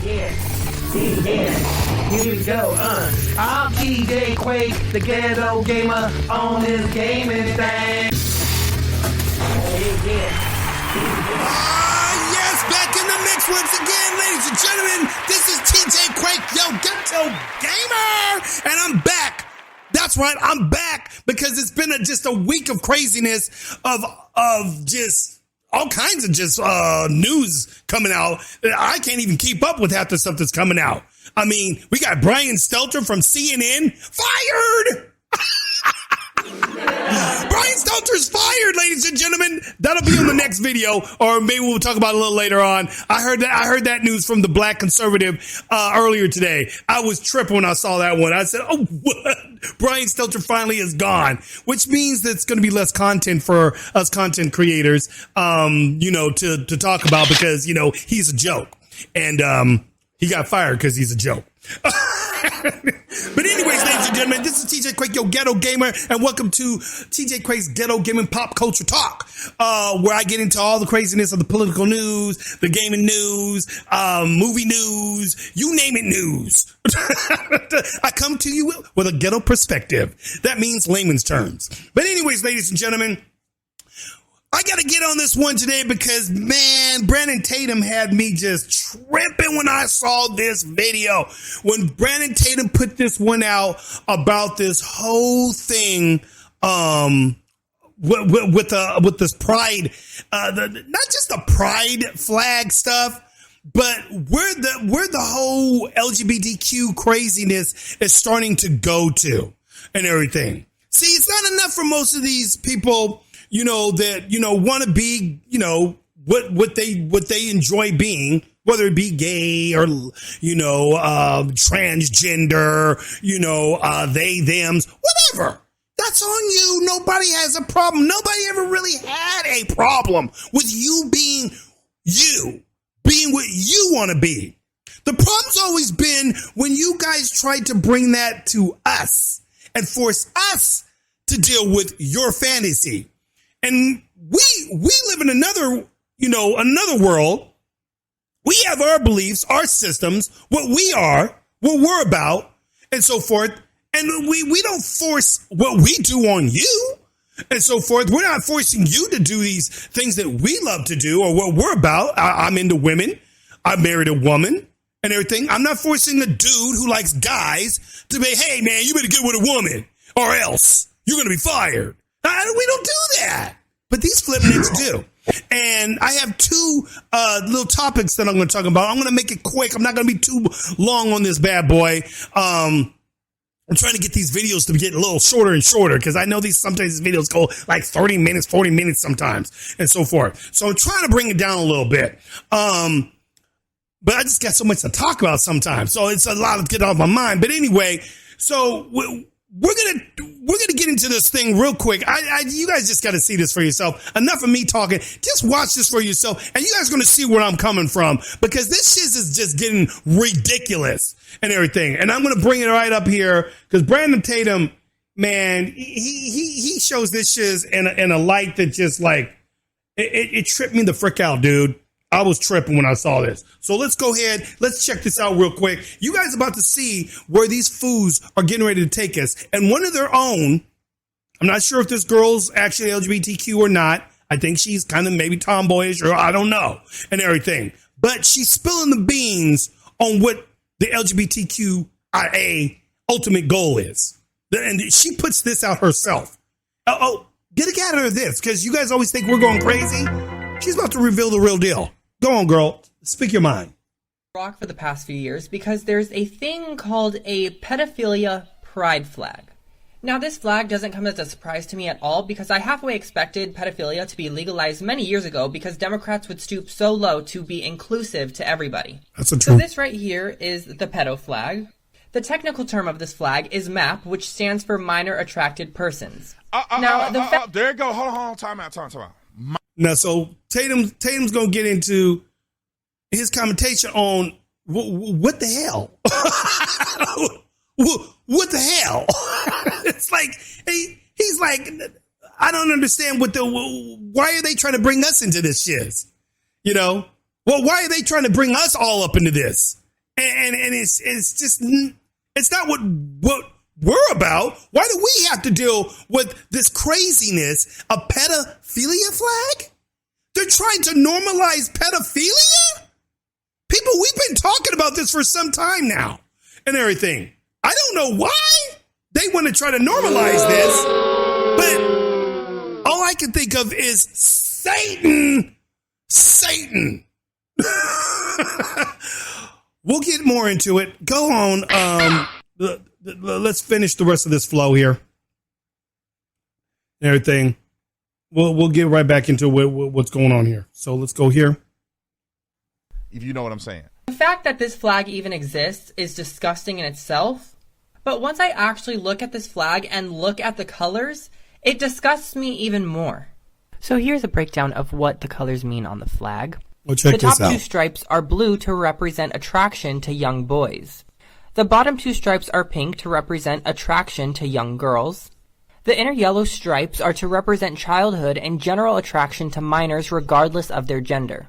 Here we go, I'm TJ Quake, the ghetto gamer on this gaming thing. Yes, back in the mix once again, ladies and gentlemen. This is TJ Quake, yo, ghetto gamer, and I'm back. That's right, I'm back because it's been just a week of craziness of just all kinds of just news coming out. I can't even keep up with half the stuff that's coming out. I mean, we got Brian Stelter from CNN fired. Brian Stelter's fired, ladies and gentlemen. That'll be on the next video, or maybe we'll talk about it a little later on. I heard that news from the Black Conservative earlier today. I was tripping when I saw that one. I said, "Oh, what? Brian Stelter finally is gone," which means that it's going to be less content for us content creators, to talk about because he's a joke, and he got fired because he's a joke. But anyways, ladies and gentlemen, this is TJ Quake, your ghetto gamer, and welcome to TJ Quake's Ghetto Gaming Pop Culture Talk, where I get into all the craziness of the political news, the gaming news, movie news, you name it news. I come to you with a ghetto perspective. That means layman's terms. But anyways, ladies and gentlemen, I got to get on this one today because, man, Brandon Tatum had me just tripping when I saw this video. When Brandon Tatum put this one out about this whole thing with this pride, not just the pride flag stuff, but where the whole LGBTQ craziness is starting to go to and everything. See, it's not enough for most of these people that, want to be, what they enjoy being, whether it be gay or, transgender, they, thems, whatever. That's on you. Nobody has a problem. Nobody ever really had a problem with you being what you want to be. The problem's always been when you guys tried to bring that to us and force us to deal with your fantasy. And we live in another world. We have our beliefs, our systems, what we are, what we're about, and so forth. And we don't force what we do on you and so forth. We're not forcing you to do these things that we love to do or what we're about. I'm into women. I married a woman and everything. I'm not forcing a dude who likes guys to be, hey, man, you better get with a woman or else you're going to be fired. We don't do that. But these flipnicks do. And I have two little topics that I'm going to talk about. I'm going to make it quick. I'm not going to be too long on this bad boy. I'm trying to get these videos to get a little shorter and shorter because I know sometimes these videos go like 30 minutes, 40 minutes sometimes and so forth. So I'm trying to bring it down a little bit. But I just got so much to talk about sometimes. So it's a lot to get off my mind. But anyway, so we're gonna get into this thing real quick. You guys just got to see this for yourself. Enough of me talking. Just watch this for yourself, and you guys are gonna see where I'm coming from because this shit is just getting ridiculous and everything. And I'm gonna bring it right up here because Brandon Tatum, man, he shows this shit in a light that just like it tripped me the frick out, dude. I was tripping when I saw this. So let's go ahead. Let's check this out real quick. You guys are about to see where these fools are getting ready to take us. And one of their own, I'm not sure if this girl's actually LGBTQ or not. I think she's kind of maybe tomboyish or I don't know and everything. But she's spilling the beans on what the LGBTQIA ultimate goal is. And she puts this out herself. Get a out of this because you guys always think we're going crazy. She's about to reveal the real deal. Go on, girl. Speak your mind. Rock for the past few years because there's a thing called a pedophilia pride flag. Now, this flag doesn't come as a surprise to me at all because I halfway expected pedophilia to be legalized many years ago because Democrats would stoop so low to be inclusive to everybody. That's a So true. this right here is the pedo flag. The technical term of this flag is MAP, which stands for Minor Attracted Persons. There you go. Hold on. Time out. Now, so Tatum's going to get into his commentation on what the hell? What the hell? It's like, he's like, I don't understand why are they trying to bring us into this shit? Well, why are they trying to bring us all up into this? And it's just, it's not what we're about. Why do we have to deal with this craziness of pedophilia flag? They're trying to normalize pedophilia? People, we've been talking about this for some time now and everything. I don't know why they want to try to normalize this, but all I can think of is Satan. We'll get more into it. Go on. Let's finish the rest of this flow here and everything. We'll get right back into what's going on here. So let's go here. If you know what I'm saying. The fact that this flag even exists is disgusting in itself. But once I actually look at this flag and look at the colors, it disgusts me even more. So here's a breakdown of what the colors mean on the flag. Well, check the top this out. two stripes are blue to represent attraction to young boys. The bottom two stripes are pink to represent attraction to young girls. The inner yellow stripes are to represent childhood and general attraction to minors regardless of their gender.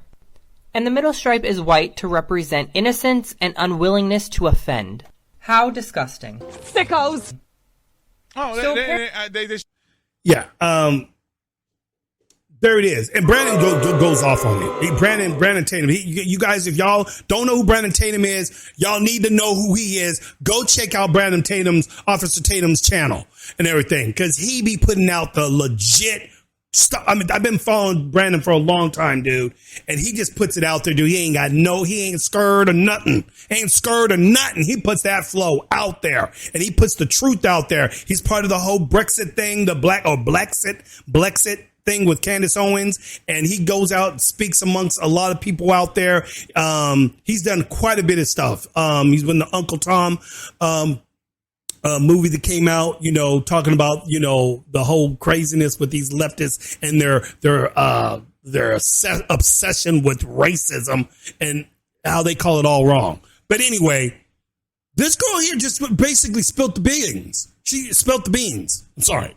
And the middle stripe is white to represent innocence and unwillingness to offend. How disgusting. Sickos! Oh, So they Yeah. There it is. And Brandon goes off on it. Brandon Tatum. You guys, if y'all don't know who Brandon Tatum is, y'all need to know who he is. Go check out Officer Tatum's channel and everything, because he be putting out the legit stuff. I mean, I've been following Brandon for a long time, dude, and he just puts it out there, dude. He ain't scared or nothing. He puts that flow out there, and he puts the truth out there. He's part of the whole Brexit thing, the Blexit thing with Candace Owens, and he goes out and speaks amongst a lot of people out there. He's done quite a bit of stuff. He's been the Uncle Tom movie that came out, talking about, the whole craziness with these leftists and their obsession with racism and how they call it all wrong. But anyway, this girl here just basically spilled the beans. She spilled the beans. I'm sorry.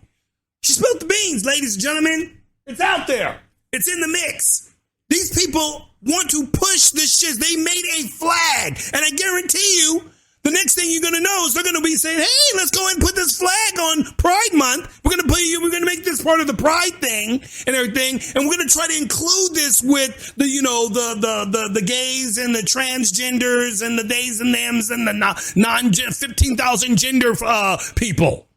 She spilled the beans, ladies and gentlemen. It's out there. It's in the mix. These people want to push this shit. They made a flag. And I guarantee you, the next thing you're going to know is they're going to be saying, hey, let's go ahead and put this flag on Pride Month. We're going to make this part of the Pride thing and everything. And we're going to try to include this with the gays and the transgenders and the theys and thems and the 15,000 gender people.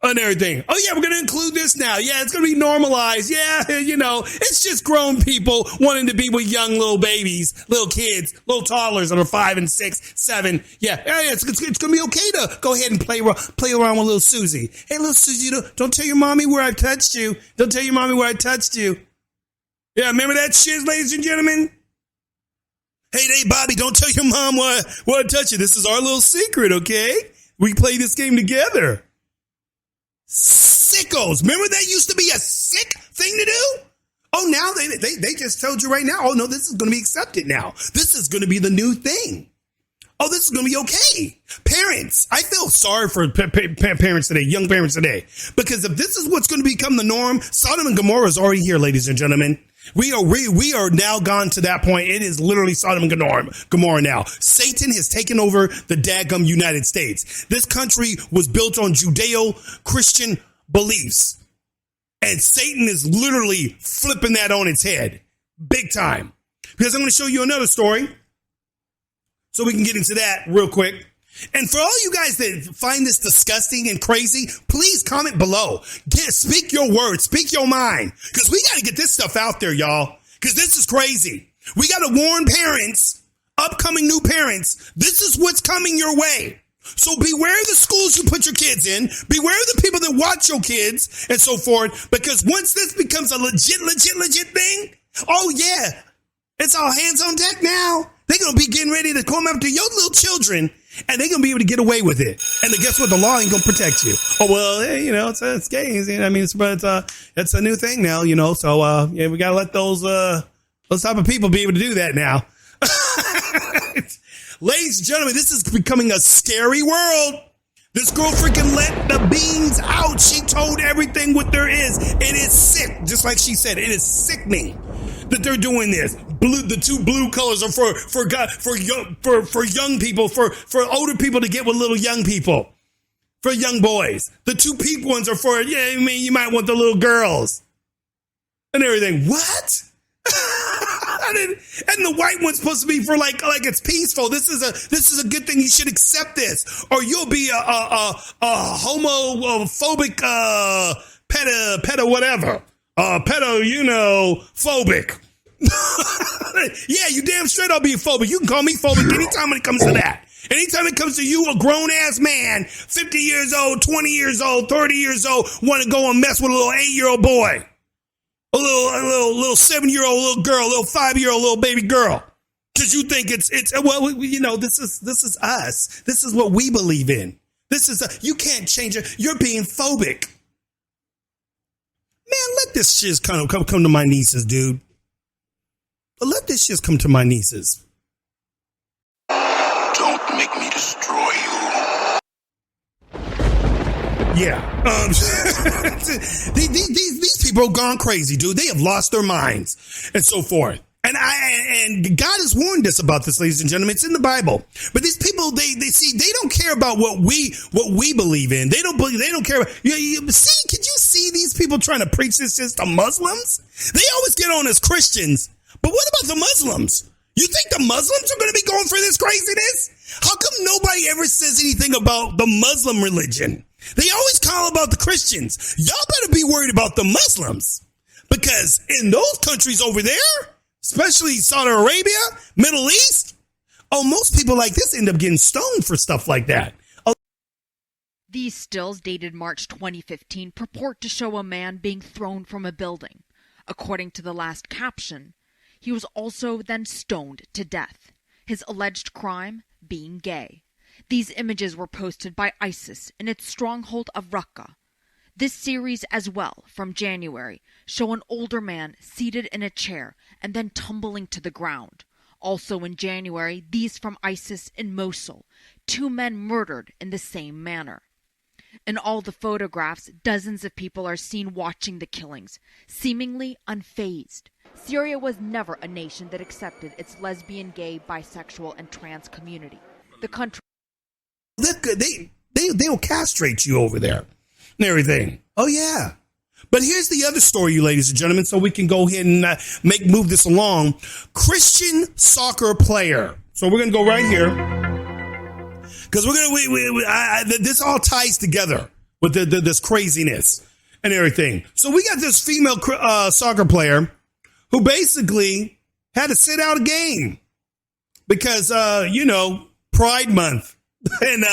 And everything. Oh, yeah, we're going to include this now. Yeah, it's going to be normalized. Yeah, it's just grown people wanting to be with young little babies, little kids, little toddlers that are 5 and 6, 7. Yeah, it's going to be okay to go ahead and play around with little Susie. Hey, little Susie, don't tell your mommy where I touched you. Don't tell your mommy where I touched you. Yeah, remember that shit, ladies and gentlemen? Hey, Bobby, don't tell your mom where I touched you. This is our little secret, okay? We play this game together. Sickos. Remember that used to be a sick thing to do? Oh, now they just told you right now, oh, no, this is going to be accepted now. This is going to be the new thing. Oh, this is going to be okay. Parents, I feel sorry for parents today, young parents today, because if this is what's going to become the norm, Sodom and Gomorrah is already here, ladies and gentlemen. We are now gone to that point. It is literally Sodom and Gomorrah now. Satan has taken over the daggum United States. This country was built on Judeo-Christian beliefs. And Satan is literally flipping that on its head. Big time. Because I'm going to show you another story. So we can get into that real quick. And for all you guys that find this disgusting and crazy, please comment below. Speak your words. Speak your mind. Because we got to get this stuff out there, y'all. Because this is crazy. We got to warn parents, upcoming new parents, this is what's coming your way. So beware the schools you put your kids in. Beware the people that watch your kids and so forth. Because once this becomes a legit thing, oh yeah, it's all hands on deck now. They're going to be getting ready to come after your little children, and they're going to be able to get away with it. And then guess what? The law ain't going to protect you. Oh, well, it's gays. I mean, it's a new thing now, so, yeah, we got to let those type of people be able to do that now. Ladies and gentlemen, this is becoming a scary world. This girl freaking let the beans out. She told everything what there is. It is sick. Just like she said, it is sickening that they're doing this. the two blue colors are for young people, for older people to get with little young people, for young boys. The two pink ones are for, you might want the little girls and everything. What? And the white one's supposed to be for like it's peaceful. This is a good thing. You should accept this, or you'll be a homophobic pedo whatever phobic. Yeah, you damn straight I'll be phobic. You can call me phobic anytime when it comes to that. Anytime it comes to you, a grown-ass man, 50 years old, 20 years old, 30 years old, want to go and mess with a little 8-year-old boy, a little 7-year-old little girl, a little 5-year-old little baby girl, because you think it's this is us. This is what we believe in. You can't change it. You're being phobic. Man, let this shit come to my nieces, dude. Let this shit come to my nieces. Don't make me destroy you. Yeah. These people have gone crazy, dude. They have lost their minds and so forth. And God has warned us about this, ladies and gentlemen. It's in the Bible. But these people, they don't care about what we believe in. They don't care. Could you see these people trying to preach this to Muslims? They always get on as Christians. But what about the Muslims? You think the Muslims are going to be going for this craziness? How come nobody ever says anything about the Muslim religion? They always call about the Christians. Y'all better be worried about the Muslims. Because in those countries over there, especially Saudi Arabia, Middle East, most people like this end up getting stoned for stuff like that. These stills, dated March 2015, purport to show a man being thrown from a building. According to the last caption, he was also then stoned to death. His alleged crime, being gay. These images were posted by ISIS in its stronghold of Raqqa. This series as well, from January, show an older man seated in a chair and then tumbling to the ground. Also in January, these from ISIS in Mosul, 2 men murdered in the same manner. In all the photographs, dozens of people are seen watching the killings, seemingly unfazed. Syria was never a nation that accepted its lesbian, gay, bisexual, and trans community. The country... They'll castrate you over there and everything. Oh, yeah. But here's the other story, you ladies and gentlemen, so we can go ahead and move this along. Christian soccer player. So we're going to go right here. Because this all ties together with this craziness and everything. So we got this female soccer player who basically had to sit out a game because, Pride Month. And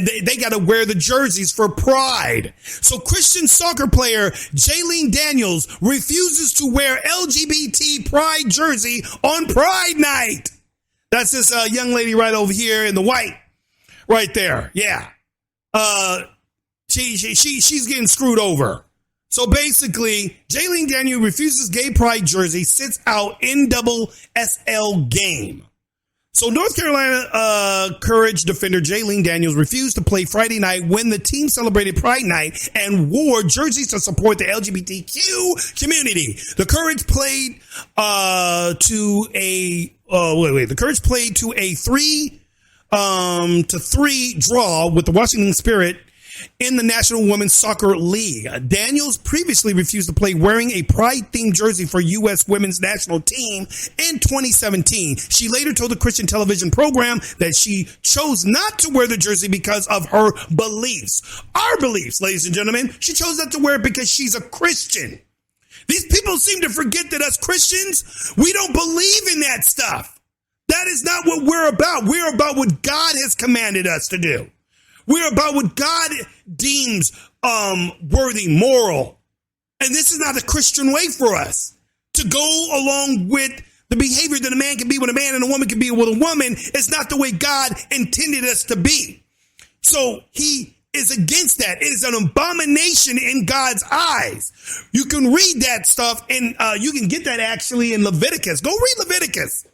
they got to wear the jerseys for Pride. So Christian soccer player Jaelene Daniels refuses to wear LGBT Pride Jersey on Pride Night. That's this young lady right over here in the white. Right there. Yeah. She's getting screwed over. So basically, Jaelene Daniels refuses gay pride jersey, sits out NSSL game. So North Carolina Courage defender Jaelene Daniels refused to play Friday night when the team celebrated Pride Night and wore jerseys to support the LGBTQ community. The Courage played The Courage played to a 3-3 draw with the Washington Spirit in the National Women's Soccer League. Daniels previously refused to play wearing a Pride-themed jersey for U.S. women's national team in 2017. She later told the Christian television program that she chose not to wear the jersey because of her beliefs. Our beliefs, ladies and gentlemen. She chose not to wear it because she's a Christian. These people seem to forget that us Christians, we don't believe in that stuff. That is not what we're about. We're about what God has commanded us to do. We're about what God deems worthy, moral. And this is not a Christian way for us to go along with the behavior that a man can be with a man and a woman can be with a woman. It's not the way God intended us to be. So he is against that. It is an abomination in God's eyes. You can read that stuff and you can get that actually in Leviticus. Go read Leviticus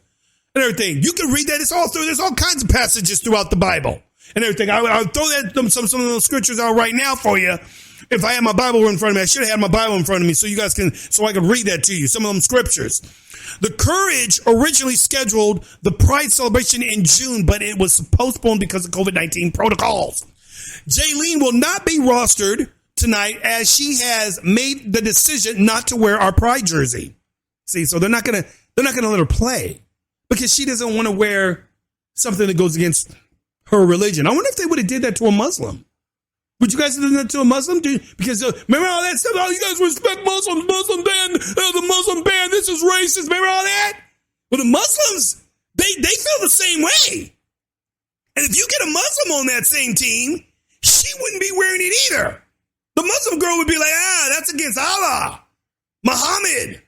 and everything. You can read that. It's all through. There's all kinds of passages throughout the Bible and everything. I'll throw that some of those scriptures out right now for you If I had my Bible in front of me, I should have had my Bible in front of me so I could read that to you. Some of them scriptures. The Courage originally scheduled the Pride celebration in June, but it was postponed because of COVID-19 protocols. Jaelene will not be rostered tonight as she has made the decision not to wear our Pride jersey. See, so they're not gonna let her play because she doesn't want to wear something that goes against her religion. I wonder if they would have did that to a Muslim. Would you guys have done that to a Muslim? Because remember all that stuff? Oh, you guys respect Muslims, Muslim ban, the Muslim ban, this is racist. Remember all that? Well, the Muslims, they feel the same way. And if you get a Muslim on that same team, she wouldn't be wearing it either. The Muslim girl would be like, that's against Allah, Muhammad.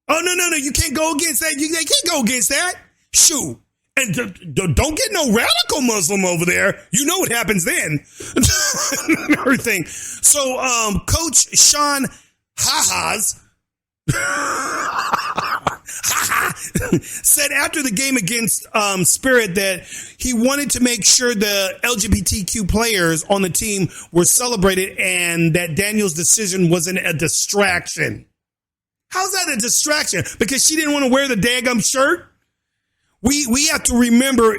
Oh, no, you can't go against that. They can't go against that. Shoot. And don't get no radical Muslim over there. You know what happens then. Everything. So, Coach Sean said after the game against Spirit that he wanted to make sure the LGBTQ players on the team were celebrated and that Daniel's decision wasn't a distraction. How's that a distraction? Because she didn't want to wear the daggum shirt? We have to remember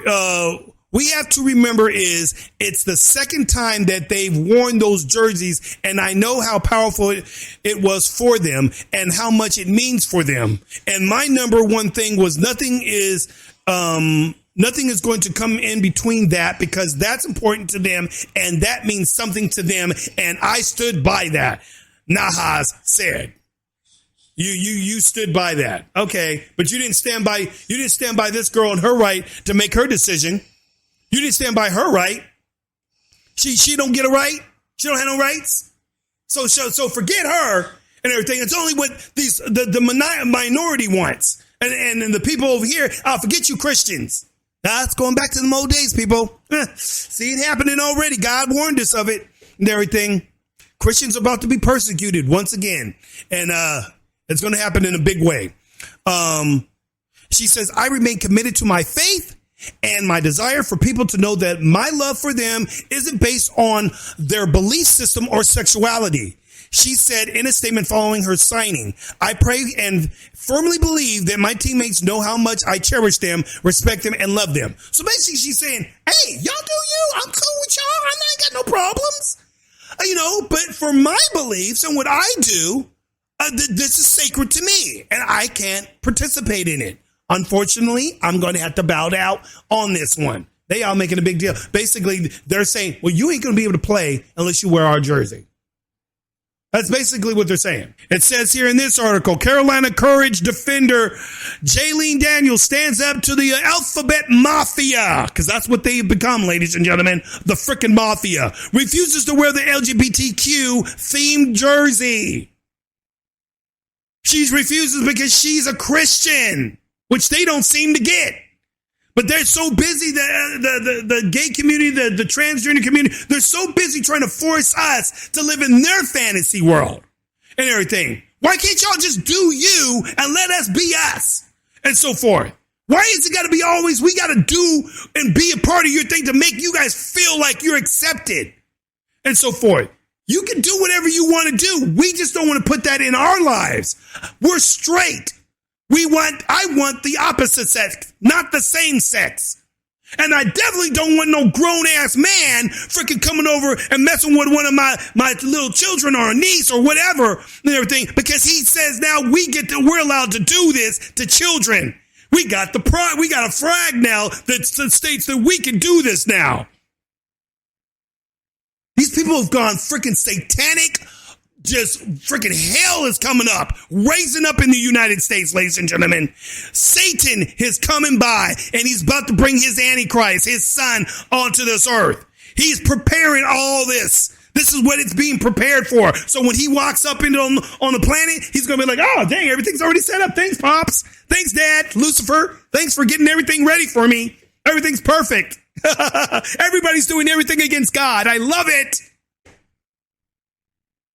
is it's the second time that they've worn those jerseys, and I know how powerful it was for them and how much it means for them. And my number one thing was nothing is going to come in between that because that's important to them and that means something to them. And I stood by that. Nahas said. You stood by that. Okay. But you didn't stand by this girl and her right to make her decision. You didn't stand by her right. She don't get a right. She don't have no rights. So forget her and everything. It's only what the minority wants. And the people over here, forget you Christians. It's going back to the old days, people. See it happening already. God warned us of it and everything. Christians are about to be persecuted once again. And, it's going to happen in a big way. She says, I remain committed to my faith and my desire for people to know that my love for them isn't based on their belief system or sexuality. She said in a statement following her signing, I pray and firmly believe that my teammates know how much I cherish them, respect them, and love them. So basically she's saying, hey, y'all do you. I'm cool with y'all. I ain't got no problems. But for my beliefs and what I do, this is sacred to me, and I can't participate in it. Unfortunately, I'm going to have to bow out on this one. They are making a big deal. Basically, they're saying, well, you ain't going to be able to play unless you wear our jersey. That's basically what they're saying. It says here in this article, Carolina Courage defender Jaelene Daniels stands up to the alphabet mafia, because that's what they've become, ladies and gentlemen, the frickin' mafia, refuses to wear the LGBTQ themed jersey. She refuses because she's a Christian, which they don't seem to get. But they're so busy, the gay community, the transgender community, they're so busy trying to force us to live in their fantasy world and everything. Why can't y'all just do you and let us be us and so forth? Why is it got to be always we got to do and be a part of your thing to make you guys feel like you're accepted and so forth? You can do whatever you want to do. We just don't want to put that in our lives. We're straight. I want the opposite sex, not the same sex. And I definitely don't want no grown ass man freaking coming over and messing with one of my little children or a niece or whatever and everything, because he says now we're allowed to do this to children. We got a flag now that states that we can do this now. These people have gone freaking satanic. Just freaking hell is coming up, raising up in the United States, ladies and gentlemen. Satan is coming by, and he's about to bring his Antichrist, his son, onto this earth. He's preparing all this. This is what it's being prepared for. So when he walks up on the planet, he's going to be like, oh, dang, everything's already set up. Thanks, Pops. Thanks, Dad. Lucifer. Thanks for getting everything ready for me. Everything's perfect. Everybody's doing everything against God. I love it.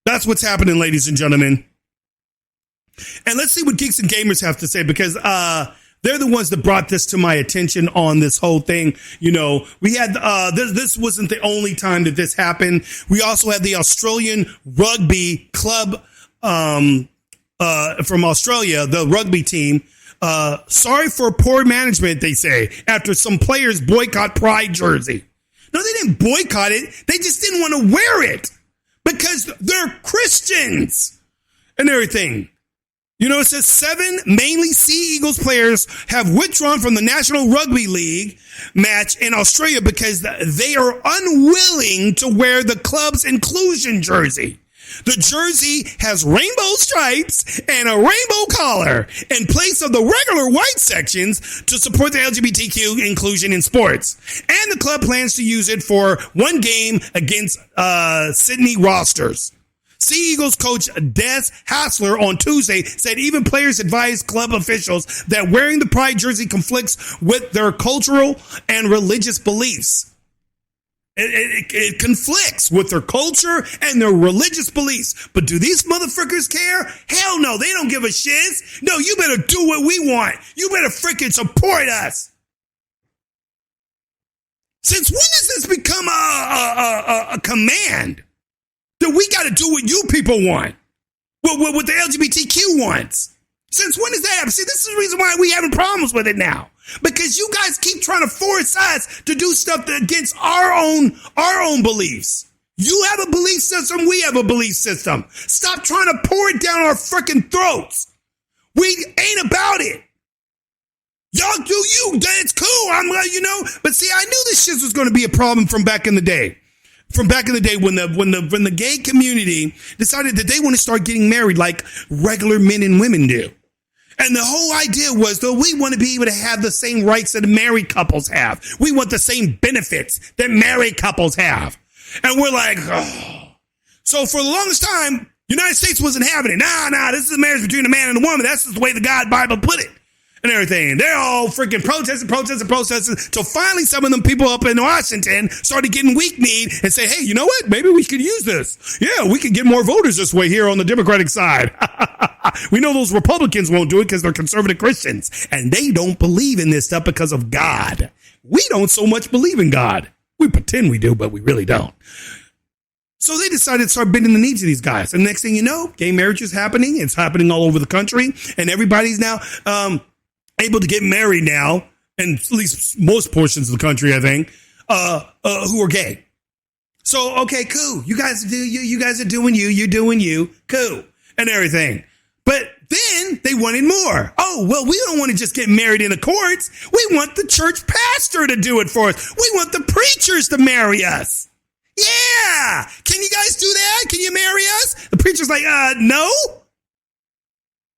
That's what's happening, ladies and gentlemen. And let's see what Geeks and Gamers have to say, because They're the ones that brought this to my attention on this whole thing. You know, we had, this wasn't the only time that this happened. We also had the Australian rugby club, from Australia, the rugby team. Sorry for poor management, they say, after some players boycott Pride Jersey. No, they didn't boycott it. They just didn't want to wear it because they're Christians and everything. You know, it says 7 mainly Sea Eagles players have withdrawn from the National Rugby League match in Australia because they are unwilling to wear the club's inclusion jersey. The jersey has rainbow stripes and a rainbow collar in place of the regular white sections to support the LGBTQ inclusion in sports. And the club plans to use it for one game against Sydney Roosters. Sea Eagles coach Des Hassler on Tuesday said even players advised club officials that wearing the Pride jersey conflicts with their cultural and religious beliefs. It conflicts with their culture and their religious beliefs. But do these motherfuckers care? Hell no, they don't give a shiz. No, you better do what we want. You better freaking support us. Since when has this become a command? That we got to do what you people want. What the LGBTQ wants. Since when does that happen? See, this is the reason why we having problems with it now. Because you guys keep trying to force us to do stuff against our own beliefs. You have a belief system, we have a belief system. Stop trying to pour it down our freaking throats. We ain't about it. Y'all do you. It's cool. But see, I knew this shit was going to be a problem from back in the day. From back in the day when the gay community decided that they want to start getting married like regular men and women do. And the whole idea was that we want to be able to have the same rights that married couples have. We want the same benefits that married couples have. And we're like, oh. So for the longest time, United States wasn't having it. Nah, this is a marriage between a man and a woman. That's just the way the God Bible put it. And everything. They're all freaking protesting. Till finally some of them people up in Washington started getting weak-kneed and say, hey, you know what? Maybe we could use this. Yeah, we could get more voters this way here on the Democratic side. We know those Republicans won't do it because they're conservative Christians. And they don't believe in this stuff because of God. We don't so much believe in God. We pretend we do, but we really don't. So they decided to start bending the knee to these guys. And next thing you know, gay marriage is happening. It's happening all over the country. And everybody's now able to get married now, and at least most portions of the country, I think, who are gay. So, okay, cool. You guys are doing you. You're doing you. Cool. And everything. But then they wanted more. Oh, well, we don't want to just get married in the courts. We want the church pastor to do it for us. We want the preachers to marry us. Yeah. Can you guys do that? Can you marry us? The preacher's like, no.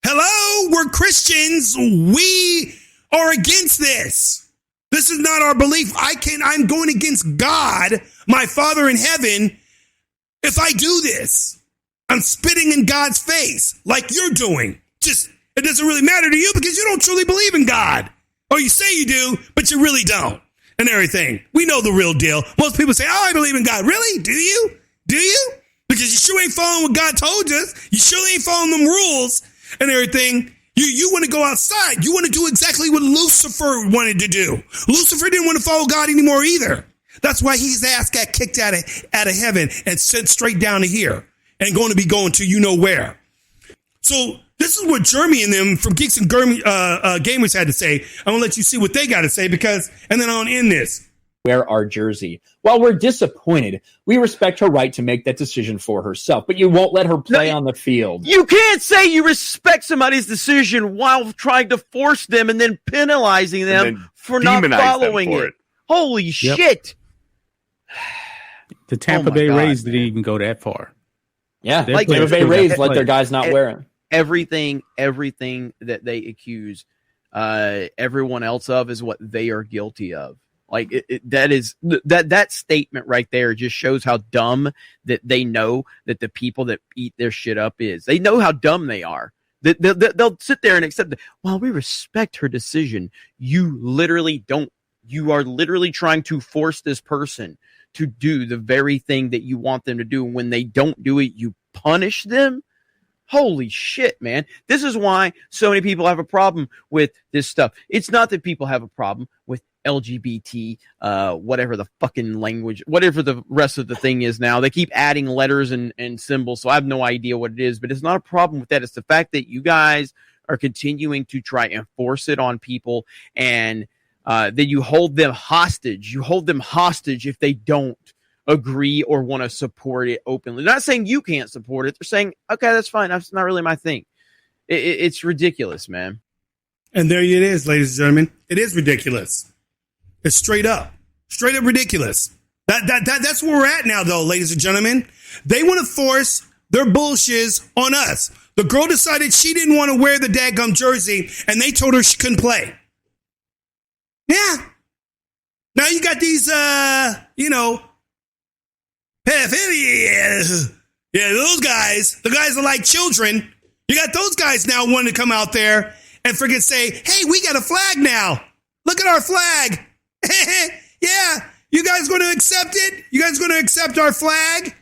Hello, we're Christians. We are against this. This is not our belief. I'm going against God, my Father in heaven, if I do this. I'm spitting in God's face like you're doing. Just, it doesn't really matter to you because you don't truly believe in God. Or you say you do, but you really don't. And everything. We know the real deal. Most people say, oh, I believe in God. Really? Do you? Do you? Because you sure ain't following what God told you. You sure ain't following them rules. And everything, you want to go outside. You want to do exactly what Lucifer wanted to do. Lucifer didn't want to follow God anymore either. That's why his ass got kicked out of heaven and sent straight down to here and going to be going to you know where. So this is what Jeremy and them from Geeks and Gamers had to say. I'm going to let you see what they got to say and then I'll end this. Wear our jersey. While we're disappointed, we respect her right to make that decision for herself, but you won't let her play on the field. You can't say you respect somebody's decision while trying to force them and then penalizing them for not following it. Holy shit. The Tampa Bay Rays didn't even go that far. Yeah, like Tampa Bay Rays let their guys not wear it. Everything that they accuse everyone else of is what they are guilty of. Like that statement right there just shows how dumb that they know that the people that eat their shit up is. They know how dumb they are. They'll sit there and accept that. While we respect her decision, you literally don't. You are literally trying to force this person to do the very thing that you want them to do. And when they don't do it, you punish them. Holy shit, man. This is why so many people have a problem with this stuff. It's not that people have a problem with LGBT, whatever the fucking language, whatever the rest of the thing is now. They keep adding letters and symbols, so I have no idea what it is, but it's not a problem with that. It's the fact that you guys are continuing to try and force it on people, and then you hold them hostage. You hold them hostage if they don't agree or want to support it openly. They're not saying you can't support it. They're saying, okay, that's fine. That's not really my thing. It's ridiculous, man. And there it is, ladies and gentlemen. It is ridiculous. It's straight up ridiculous. That's where we're at now, though, ladies and gentlemen. They want to force their bullshits on us. The girl decided she didn't want to wear the dadgum jersey, and they told her she couldn't play. Yeah. Now you got these, pedophilia. Yeah, those guys, the guys are like children. You got those guys now wanting to come out there and freaking say, hey, we got a flag now. Look at our flag. Yeah, you guys going to accept it? You guys going to accept our flag?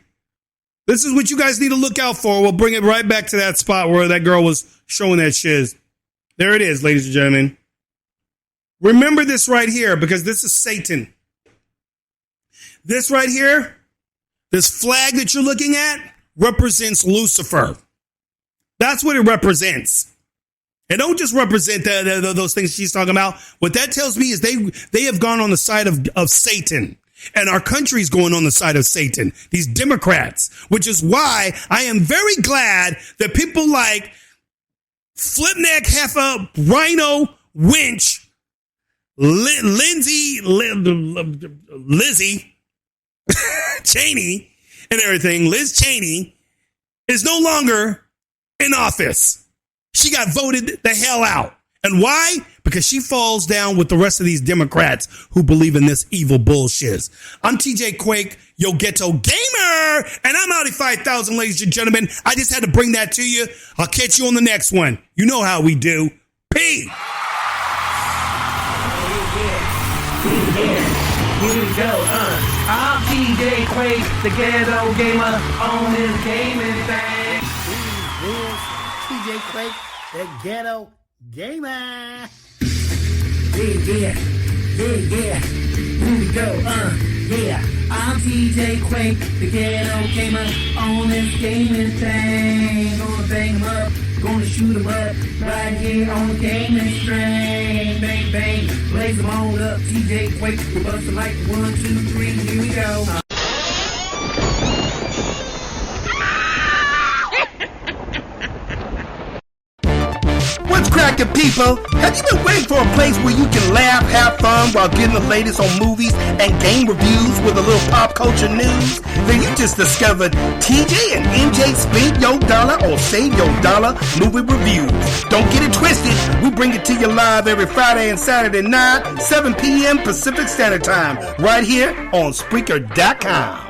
This is what you guys need to look out for. We'll bring it right back to that spot where that girl was showing that shiz. There it is, ladies and gentlemen. Remember this right here, because this is Satan. This right here, this flag that you're looking at, represents Lucifer. That's what it represents. It don't just represent those things she's talking about. What that tells me is they have gone on the side of Satan. And our country's going on the side of Satan. These Democrats. Which is why I am very glad that people like Flipneck, Heifer, Rhino, Winch, Lizzie Cheney and everything, Liz Cheney, is no longer in office. She got voted the hell out. And why? Because she falls down with the rest of these Democrats who believe in this evil bullshit. I'm TJ Quake, yo ghetto gamer, and I'm out at 5,000, ladies and gentlemen. I just had to bring that to you. I'll catch you on the next one. You know how we do. Peace. Here we go, I'm TJ Quake, the ghetto gamer on this gaming thing. TJ Quake, the ghetto gamer. Yeah. Here we go, yeah. I'm TJ Quake, the ghetto gamer on this gaming thing. Gonna bang 'em up, gonna shoot 'em up, right here on the gaming string. Bang, bang, blaze 'em on up. TJ Quake, we're bustin' like 1, 2, 3, here we go. What's crackin', people? Have you been waiting for a place where you can laugh, have fun while getting the latest on movies and game reviews with a little pop culture news? Then you just discovered TJ and MJ Spend Your Dollar or Save Your Dollar movie reviews. Don't get it twisted. We bring it to you live every Friday and Saturday night, 7 p.m. Pacific Standard Time, right here on Spreaker.com.